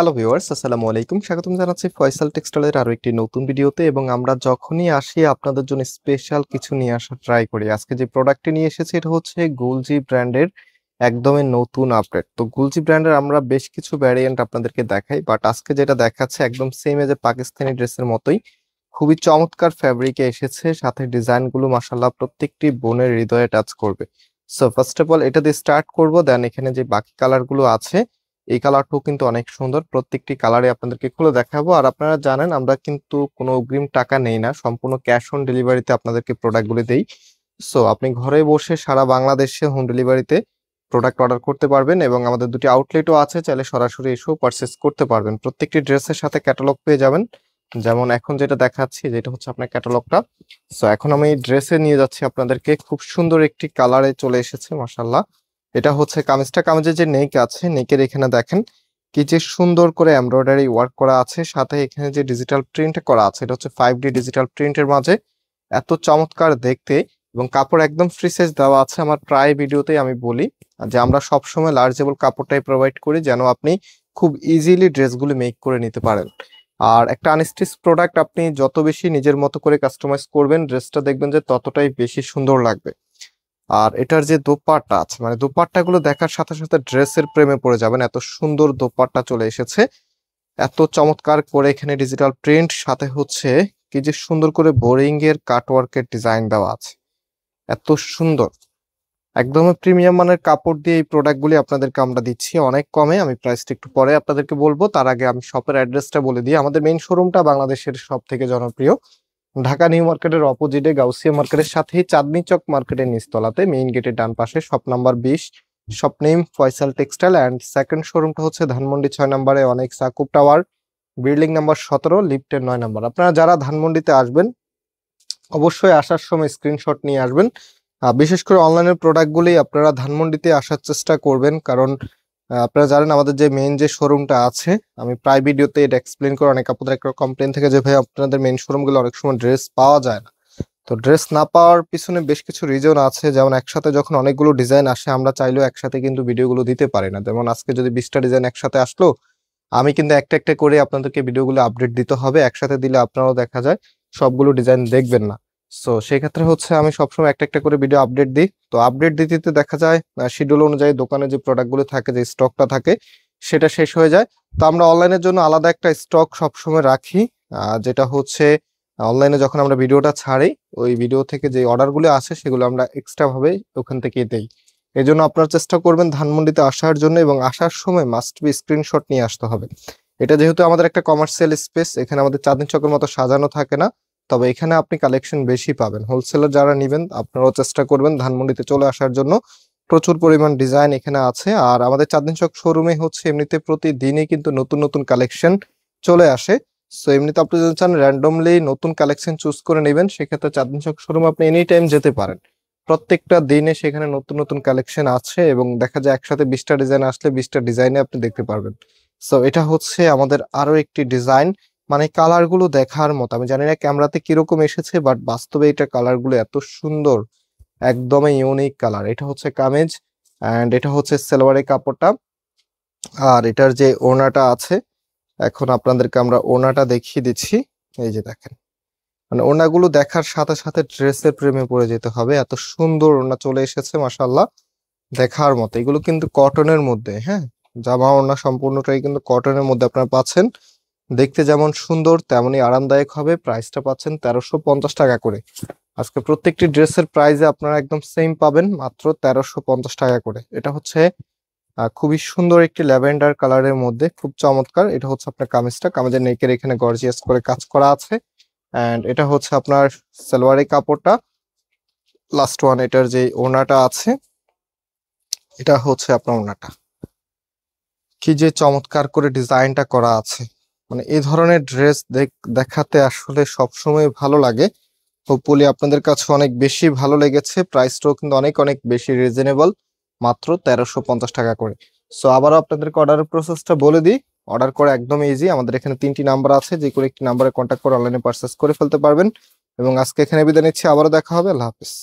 Hello viewers, আসসালামু আলাইকুম। স্বাগতম জানাচ্ছি ফয়সাল টেক্সটাইলের আরো একটি নতুন ভিডিওতে। এবং আমরা যখনই আসি আপনাদের জন্য স্পেশাল কিছু নিয়ে আসার ট্রাই করি। আজকে যে প্রোডাক্টটি নিয়ে এসেছি এটা হচ্ছে গুলজি ব্র্যান্ডের একদমই নতুন আপডেট। তো গুলজি ব্র্যান্ডের আমরা বেশ কিছু ভ্যারিয়েন্ট আপনাদেরকে দেখাই, বাট আজকে যেটা দেখাচ্ছে একদম সেম এজ এ পাকিস্তানি ড্রেসের মতোই, খুবই চমৎকার ফ্যাব্রিকে এসেছে। সাথে ডিজাইনগুলো মাশাআল্লাহ প্রত্যেকটি বোনের হৃদয়ে টাচ করবে। সো ফার্স্ট অফ অল এটা দিয়ে স্টার্ট করব, দেন এখানে যে বাকি কালারগুলো আছে এই কালারটাও কিন্তু অনেক সুন্দর। প্রত্যেকটি কালারে আপনাদেরকে খুলে দেখাবো। আর আপনারা জানেন আমরা কিন্তু কোনো অগ্রিম টাকা নেই না, সম্পূর্ণ ক্যাশ অন ডেলিভারিতে আপনাদেরকে প্রোডাক্টগুলি দেই। সো আপনি ঘরে বসে সারা বাংলাদেশে হোম ডেলিভারিতে প্রোডাক্ট অর্ডার করতে পারবেন এবং আমাদের দুটি আউটলেটও আছে, চাইলে সরাসরি এসেও পারচেস করতে পারবেন। প্রত্যেকটি ড্রেসের সাথে ক্যাটালগ পেয়ে যাবেন। যেমন এখন যেটা দেখাচ্ছি যেটা হচ্ছে আপনার ক্যাটালগটা। সো এখন আমি ড্রেসে নিয়ে যাচ্ছি আপনাদেরকে। খুব সুন্দর একটি কালারে চলে এসেছে মাশাআল্লাহ। এটা হচ্ছে কামিজটা, কামিজের যে নেক আছে নেকের এখানে দেখেন কি যে সুন্দর করে এমব্রয়ডারি ওয়ার্ক করা আছে। সাথে এখানে যে ডিজিটাল প্রিন্ট করা আছে এটা হচ্ছে 5D ডিজিটাল প্রিন্টের মাঝে, এত চমৎকার দেখতে। এবং কাপড় একদম ফ্রি সাইজ দেওয়া আছে। আমার প্রায় ভিডিওতেই আমি বলি যে আমরা সবসময় লার্জেবল কাপড়টাই প্রোভাইড করি, যেন আপনি খুব ইজিলি ড্রেসগুলো মেক করে নিতে পারেন। আর একটা আনস্টিচ প্রোডাক্ট আপনি যত বেশি নিজের মতো করে কাস্টমাইজ করবেন ড্রেসটা দেখবেন যে ততটাই বেশি সুন্দর লাগবে। আর এটার যে দোপাট্টা আছে, মানে দোপাট্টাগুলো দেখার সাথে সাথে ড্রেসের প্রেমে পড়ে যাবেন। এত সুন্দর দোপাট্টা চলে এসেছে, এত চমৎকার করে এখানে ডিজিটাল প্রিন্ট, সাথে হচ্ছে কি যে সুন্দর করে বোরিং এর কাটওয়ার্কের ডিজাইন দেওয়া আছে, এত সুন্দর। একদম প্রিমিয়াম মানের কাপড় দিয়ে এই প্রোডাক্টগুলি আপনাদেরকে আমরা দিচ্ছি অনেক কমে। আমি প্রাইসটা একটু পরে আপনাদেরকে বলবো, তার আগে আমি শপের অ্যাড্রেসটা বলে দিই। আমাদের মেইন শোরুমটা বাংলাদেশের সব থেকে জনপ্রিয় ঢাকা নিউ মার্কেটের অপোজিটে গাউসিয়া মার্কেটের সাথেই চাঁদনী চক মার্কেটের নিচতলাতে মেইন গেটের ডান পাশে shop number 20, shop name Faisal textile. And second শোরুমটা হচ্ছে ধানমন্ডি 6 নম্বরে অনেক সাকুব টাওয়ার, বিল্ডিং নাম্বার 17, লিফটের 9 নম্বর। আপনারা যারা ধানমন্ডিতে আসবেন অবশ্যই আসার সময় স্ক্রিনশট নিয়ে আসবেন। বিশেষ করে অনলাইনের প্রোডাক্টগুলি আপনারা ধানমন্ডিতে আসার চেষ্টা করবেন, কারণ আপনারা জানেন আমাদের যে মেইন যে শোরুমটা আছে, আমি প্রায় ভিডিওতে এটা এক্সপ্লেন করে অনেক আপনাদের একটা কমপ্লেন থেকে যে ভাই আপনাদের মেইন শোরুমগুলো অনেক সময় ড্রেস পাওয়া যায় না। তো ড্রেস না পাওয়ার পিছনে বেশ কিছু রিজন আছে, যেমন একসাথে যখন অনেকগুলো ডিজাইন আসে আমরা চাইলেও একসাথে কিন্তু ভিডিওগুলো দিতে পারি না। যেমন আজকে যদি 20টা ডিজাইন একসাথে আসলো, আমি কিন্তু একটা একটা করে আপনাদেরকে ভিডিওগুলো আপডেট দিতে হবে। একসাথে দিলে আপনারাও দেখা যায় সবগুলো ডিজাইন দেখবেন না। সো সেই ক্ষেত্রে হচ্ছে আমি সবসময় একটা একটা করে ভিডিও আপডেট দিই। তো আপডেট দিতে দিতে দেখা যায় শিডিউল অনুযায়ী দোকানে যে প্রোডাক্টগুলো থাকে, যে স্টকটা থাকে সেটা শেষ হয়ে যায়। তো আমরা অনলাইনের জন্য আলাদা একটা স্টক সবসময় রাখি, যেটা হচ্ছে অনলাইনে যখন আমরা ভিডিওটা ছাড়ি ওই ভিডিও থেকে যে অর্ডারগুলো আসে সেগুলো আমরা এক্সট্রা ভাবে ওখান থেকে দেই। এই জন্য আপনারা চেষ্টা করবেন ধানমন্ডিতে আসার জন্য, এবং আসার সময় মাস্ট বি স্ক্রিনশট নিয়ে আসতে হবে। এটা যেহেতু আমাদের একটা কমার্শিয়াল স্পেস, এখানে আমাদের চাঁদনী চকের মতো সাজানো থাকে না, তবে এখানে আপনি কালেকশন বেশি পাবেন। হোলসেলার যারা নেবেন আপনারাও চেষ্টা করবেন ধানমন্ডিতে চলে আসার জন্য। প্রচুর পরিমাণ ডিজাইন এখানে আছে। আর আমাদের চাঁদনী চক শোরুমে হচ্ছে এমনিতে প্রতিদিনই কিন্তু নতুন নতুন কালেকশন চলে আসে। সো এমনিতে আপনি যদি চান র্যান্ডমলি নতুন কালেকশন চুজ করে নেবেন, সেক্ষেত্রে চাঁদনী চক শোরুমে আপনি এনি টাইম যেতে পারেন। প্রত্যেকটা দিনে সেখানে নতুন নতুন কালেকশন আছে এবং দেখা যায় একসাথে 20টা ডিজাইন আসলে 20টা ডিজাইনে আপনি দেখতে পারবেন। সো এটা হচ্ছে আমাদের আরো একটি ডিজাইন, মানে কালার গুলো দেখার মতো। আমি জানি না ক্যামেরাতে কিরকম এসেছে, বাট বাস্তবে এটা কালার গুলো এত সুন্দর, একদমই ইউনিক কালার। এটা হচ্ছে কামিজ, এন্ড এটা হচ্ছে সালোয়ারের কাপড়টা। আর এটার যে ওড়নাটা আছে, এখন আপনাদেরকে আমরা ওড়নাটা দেখিয়ে দিচ্ছি। এই যে দেখেন, মানে ওড়নাগুলো দেখার সাথে সাথে ড্রেসের প্রেমে পড়ে যেতে হবে, এত সুন্দর ওড়না চলে এসেছে মাশাআল্লাহ, দেখার মতো। এগুলো কিন্তু কটনের মধ্যে, হ্যাঁ, জামা ওড়না সম্পূর্ণটাই কিন্তু কটনের মধ্যে আপনারা পাচ্ছেন। দেখতে যেমন সুন্দর তেমনই আরামদায়ক হবে। প্রাইসটা পাচ্ছেন 1350 টাকা করে। আজকে প্রত্যেকটি ড্রেসের প্রাইসে আপনারা একদম সেম পাবেন, মাত্র 1350 টাকা করে। এটা হচ্ছে খুবই সুন্দর একটি ল্যাভেন্ডার কালারের মধ্যে, খুব চমৎকার। এটা হচ্ছে আপনার কামিজটা, কামিজের নেকের এখানে গর্জিয়াস করে কাজ করা আছে। এন্ড এটা হচ্ছে আপনার সালোয়ারের কাপড়টা। লাস্ট ওয়ান, এটার যে ওড়নাটা আছে, এটা হচ্ছে আপনার ওড়নাটা। কি যে চমৎকার করে ডিজাইনটা করা আছে, মানে এই ধরনের ড্রেস দেখাতে আসলে সবসময় ভালো লাগে। হোপফুলি আপনাদের কাছে অনেক বেশি ভালো লেগেছে। প্রাইসটাও কিন্তু অনেক অনেক বেশি রিজনেবল, মাত্র 1350 টাকা করে। সো আবারও আপনাদেরকে অর্ডারের প্রসেসটা বলে দিই। অর্ডার করা একদম ইজি। আমাদের এখানে 3টি নাম্বার আছে, যে কোনো একটি নাম্বারে কন্ট্যাক্ট করে অনলাইনে পারচেস করে ফেলতে পারবেন। এবং আজকে এখানে বিদায় নিচ্ছি, আবারও দেখা হবে। আল্লাহ হাফেজ।